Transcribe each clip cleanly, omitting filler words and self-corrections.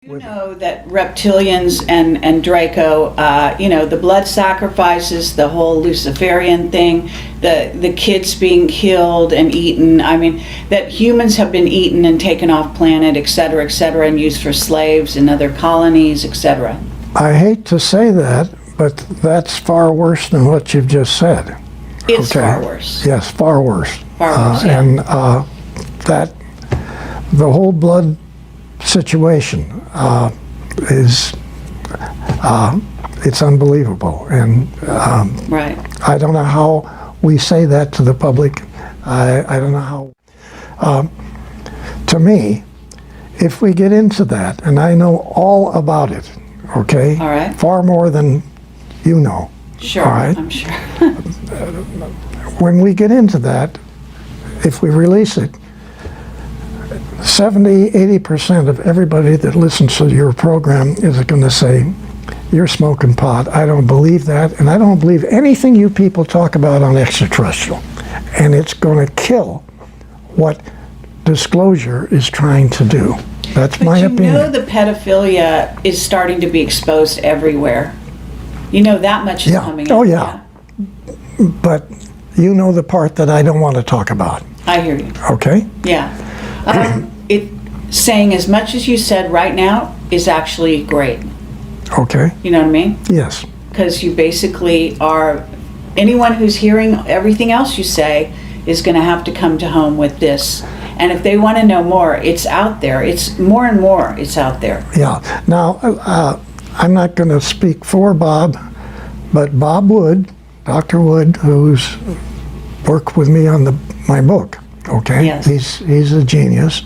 You know that reptilians and Draco, the blood sacrifices, the whole Luciferian thing, the kids being killed and eaten. I mean, that humans have been eaten and taken off planet, et cetera, and used for slaves in other colonies, etc. I hate to say that, but that's far worse than what you've just said. It's far worse. Yes, far worse. Far worse, yeah. And that the whole blood situation is it's unbelievable, and right. I don't know how we say that to the public. I don't know how. To me, if we get into that, and I know all about it, okay? All right. Far more than you know. Sure, all right? I'm sure. When we get into that, if we release it, 70–80% of everybody that listens to your program is going to say, you're smoking pot. I don't believe that, and I don't believe anything you people talk about on extraterrestrial. And it's going to kill what disclosure is trying to do. That's my opinion. But you know the pedophilia is starting to be exposed everywhere. You know that much is coming out. Oh, yeah. But you know the part that I don't want to talk about. I hear you. Okay? Yeah. Saying as much as you said right now is actually great. Okay. You know what I mean? Yes. Because you basically are, anyone who's hearing everything else you say is going to have to come to home with this. And if they want to know more, it's out there. It's more and more, it's out there. Yeah. Now, I'm not going to speak for Bob, but Bob Wood, Dr. Wood, who's worked with me on my book, okay? Yes. He's a genius.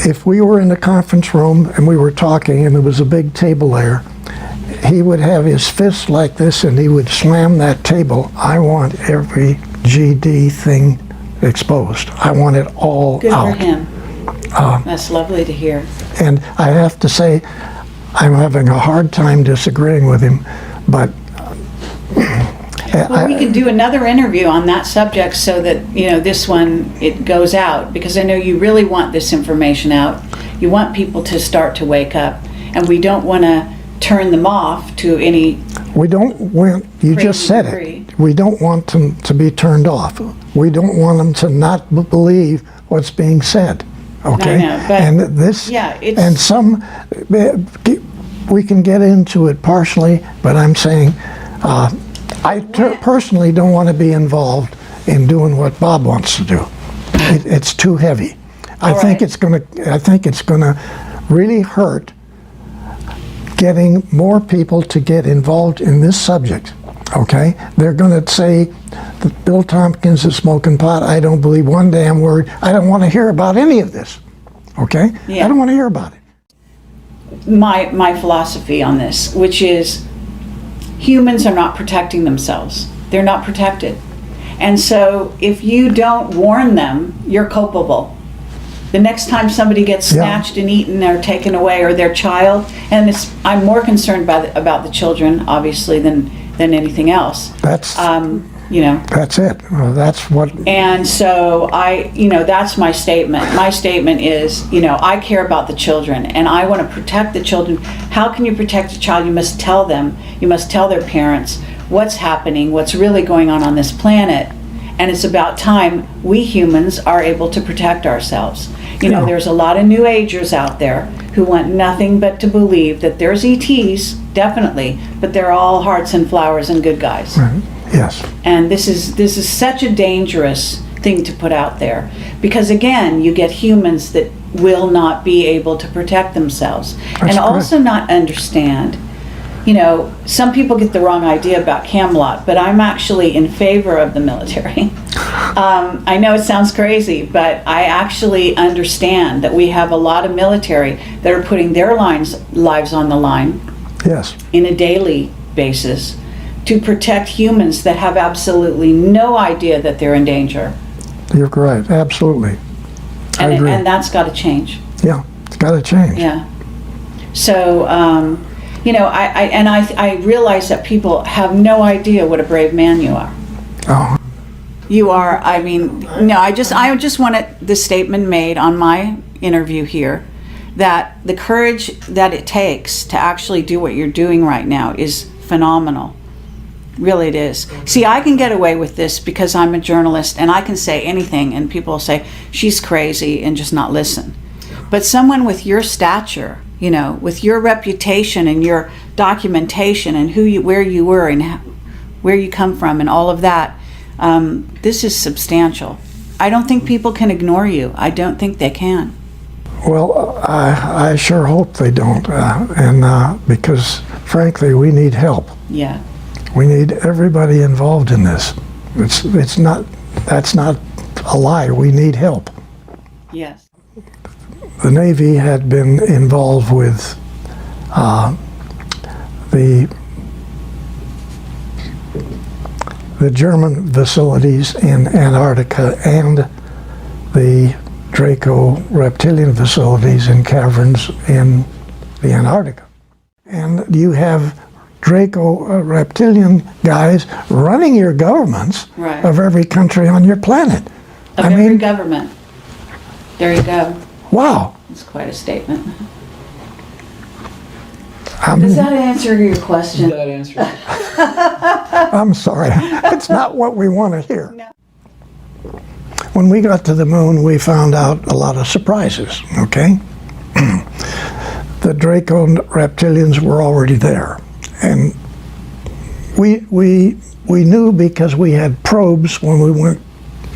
If we were in the conference room and we were talking and there was a big table there, he would have his fist like this and he would slam that table. I want every GD thing exposed. I want it all Good out. for him. That's lovely to hear. And I have to say, I'm having a hard time disagreeing with him, but Well, we can do another interview on that subject so that, this one, it goes out, because I know you really want this information out. You want people to start to wake up, and we don't want to turn them off to any... We don't want, you just said it, we don't want them to be turned off. We don't want them to not believe what's being said, okay? I know, but and this, yeah, it's... and some, we can get into it partially, but I'm saying, I personally don't want to be involved in doing what Bob wants to do. It's too heavy. I think it's going to really hurt getting more people to get involved in this subject. Okay, they're going to say that Bill Tompkins is smoking pot. I don't believe one damn word. I don't want to hear about any of this. Okay, yeah. I don't want to hear about it. My philosophy on this, which is, humans are not protecting themselves. They're not protected. And so if you don't warn them, you're culpable. The next time somebody gets snatched and eaten or taken away, or their child, and I'm more concerned about the children, obviously, than anything else. That's That's it. That's what. And so that's my statement. My statement is, I care about the children and I want to protect the children. How can you protect a child? You must tell them. You must tell their parents what's happening, what's really going on this planet. And it's about time we humans are able to protect ourselves. There's a lot of New Agers out there who want nothing but to believe that there's ETs, definitely, but they're all hearts and flowers and good guys. Right. Yes. And this is such a dangerous thing to put out there, because again, you get humans that will not be able to protect themselves. That's also not understand. Some people get the wrong idea about Camelot, but I'm actually in favor of the military. I know it sounds crazy, but I actually understand that we have a lot of military that are putting their lives on the line. Yes. In a daily basis to protect humans that have absolutely no idea that they're in danger. You're right. Absolutely. I agree. And that's got to change. Yeah, it's got to change. Yeah. So, I realize that people have no idea what a brave man you are. Oh. You are, I mean, no, I just wanted the statement made on my interview here that the courage that it takes to actually do what you're doing right now is phenomenal. Really it is. See, I can get away with this because I'm a journalist and I can say anything and people will say, she's crazy, and just not listen. But someone with your stature, you know, with your reputation and your documentation and where you were and where you come from and all of that, this is substantial. I don't think people can ignore you. I don't think they can. Well, I sure hope they don't, because frankly, we need help. Yeah. We need everybody involved in this. That's not a lie. We need help. Yes. The Navy had been involved with the German facilities in Antarctica and the Draco reptilian facilities in caverns in the Antarctica. And you have Draco reptilian guys running your governments Right. of every country on your planet. Of every government. There you go. Wow. It's quite a statement. I mean, Does that answer your question? That answers it. I'm sorry. It's not what we want to hear. No. When we got to the moon, we found out a lot of surprises, okay? The Draco reptilians were already there. And we knew because we had probes when we went,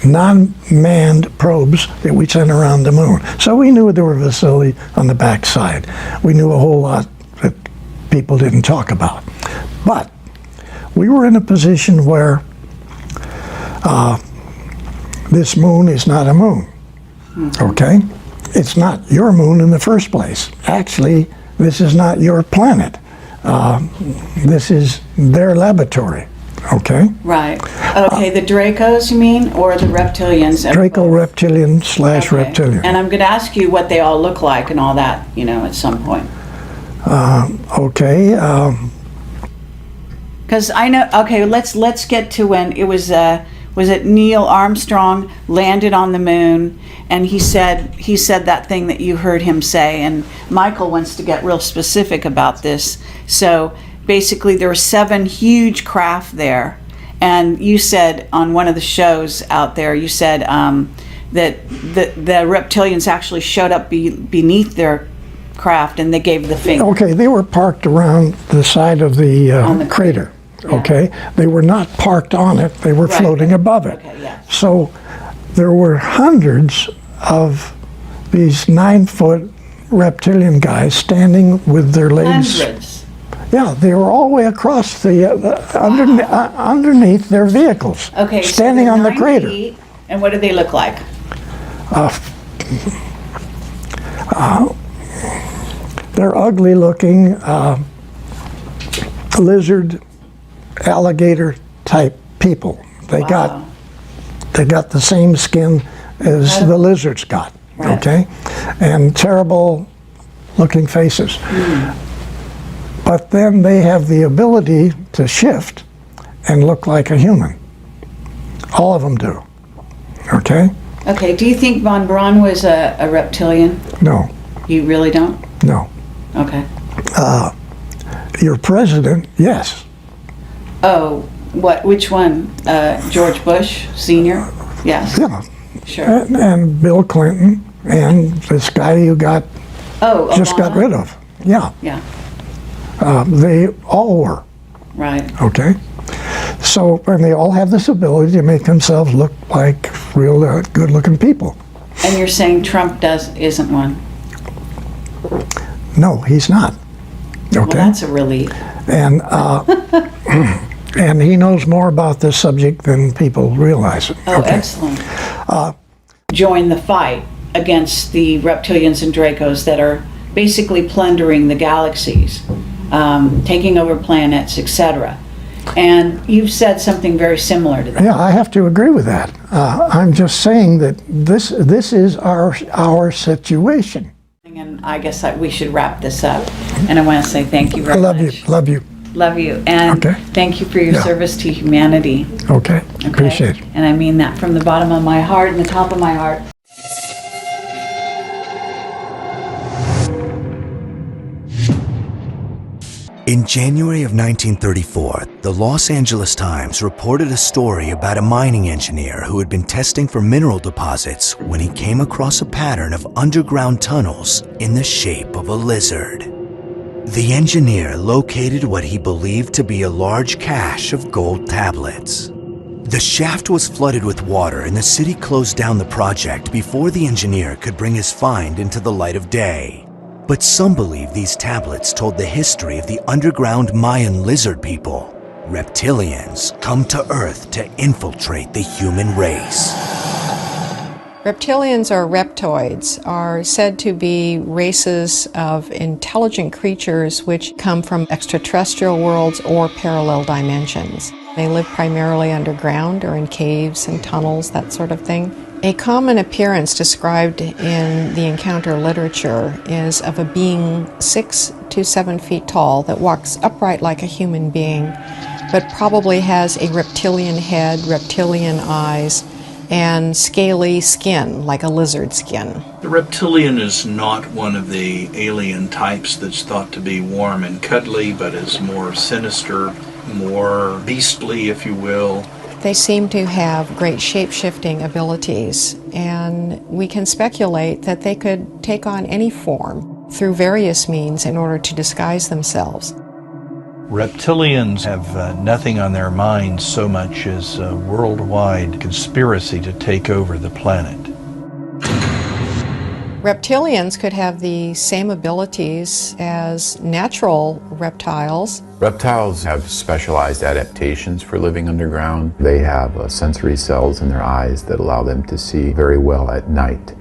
non-manned probes that we sent around the moon. So we knew there were a facility on the backside. We knew a whole lot that people didn't talk about. But we were in a position where this moon is not a moon, okay? It's not your moon in the first place. Actually, this is not your planet. This is their laboratory, okay? Right. Okay, the Dracos, you mean, or the reptilians? Draco reptilian slash Okay. reptilian. And I'm going to ask you what they all look like and all that, you know, at some point. Okay, Because I know. Okay, let's get to when it was. Was it Neil Armstrong landed on the moon, and he said that thing that you heard him say, and Michael wants to get real specific about this. So basically, there were 7 huge craft there, and you said on one of the shows out there, you said that the reptilians actually showed up beneath their craft, and they gave the finger. okay, they were parked around the side of the, the crater, yeah. okay? They were not parked on it, they were Right. floating above it. Okay, yeah. So there were hundreds of these 9-foot reptilian guys standing with their legs. Hundreds. Yeah, they were all the way across the, underneath their vehicles. Okay, so standing they're on the 9 crater. feet, and what do they look like? They're ugly looking, lizard, alligator type people. They Wow. got the same skin as the lizards got, Right. okay? And terrible looking faces. But then they have the ability to shift and look like a human. All of them do, okay? Okay, do you think Von Braun was a reptilian? No, You really don't? no. Okay. Your president, yes. Oh, which one? George Bush Sr.? Yes, Yeah. sure. And Bill Clinton and this guy you just got Obama? rid of. Yeah, Yeah, they all were, right. okay? So, and they all have this ability to make themselves look like real good-looking people. And you're saying Trump isn't one? No, he's not, Well, okay? that's a relief. And, and he knows more about this subject than people realize. Oh, Okay. excellent. Join the fight against the reptilians and Dracos that are basically plundering the galaxies, taking over planets, etc. And you've said something very similar to that. Yeah, I have to agree with that. I'm just saying that this is our situation. And I guess we should wrap this up. And I want to say thank you I very love you. much. Love you. Love you. And Okay. thank you for your Yeah. service to humanity. Okay, Okay? appreciate it. And I mean that from the bottom of my heart and the top of my heart. In January of 1934, the Los Angeles Times reported a story about a mining engineer who had been testing for mineral deposits when he came across a pattern of underground tunnels in the shape of a lizard. The engineer located what he believed to be a large cache of gold tablets. The shaft was flooded with water and the city closed down the project before the engineer could bring his find into the light of day. But some believe these tablets told the history of the underground Mayan lizard people, reptilians come to Earth to infiltrate the human race. Reptilians or reptoids are said to be races of intelligent creatures which come from extraterrestrial worlds or parallel dimensions. They live primarily underground or in caves and tunnels, that sort of thing. A common appearance described in the encounter literature is of a being 6 to 7 feet tall that walks upright like a human being, but probably has a reptilian head, reptilian eyes, and scaly skin, like a lizard skin. The reptilian is not one of the alien types that's thought to be warm and cuddly, but is more sinister, more beastly, if you will. They seem to have great shape-shifting abilities, and we can speculate that they could take on any form through various means in order to disguise themselves. Reptilians have nothing on their minds so much as a worldwide conspiracy to take over the planet. Reptilians could have the same abilities as natural reptiles. Reptiles have specialized adaptations for living underground. They have sensory cells in their eyes that allow them to see very well at night.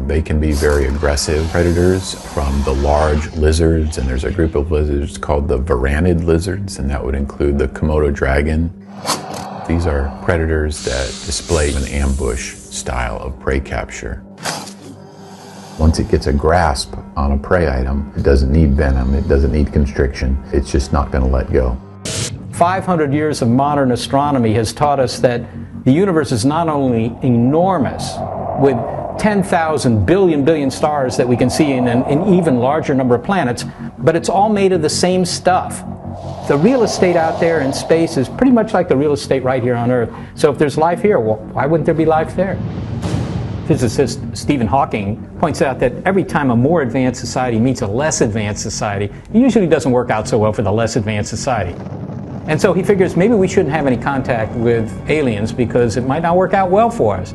They can be very aggressive predators, from the large lizards, and there's a group of lizards called the varanid lizards, and that would include the Komodo dragon. These are predators that display an ambush style of prey capture. Once it gets a grasp on a prey item, it doesn't need venom, it doesn't need constriction, it's just not going to let go. 500 years of modern astronomy has taught us that the universe is not only enormous, with 10,000 billion stars that we can see in an even larger number of planets, but it's all made of the same stuff. The real estate out there in space is pretty much like the real estate right here on Earth. So if there's life here, well, why wouldn't there be life there? Physicist Stephen Hawking points out that every time a more advanced society meets a less advanced society, it usually doesn't work out so well for the less advanced society. And so he figures maybe we shouldn't have any contact with aliens because it might not work out well for us.